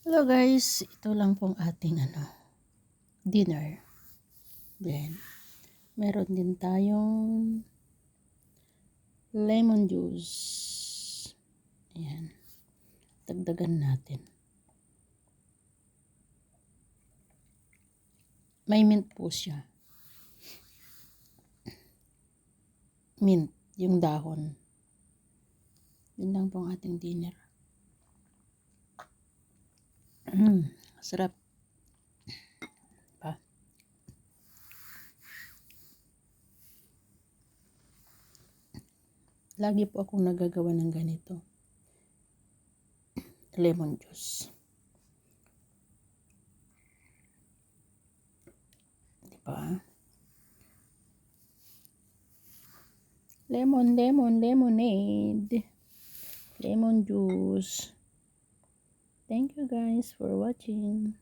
Hello guys, ito lang pong ating dinner. Then, meron din tayong lemon juice. Ayan. Dagdagan natin. May mint po siya. Mint, yung dahon. Yun lang pong ating dinner. Sarap. Pa. Lagi po akong nagagawa ng ganito. Lemon juice. Diba? Lemonade. Lemon juice. Thank you guys for watching.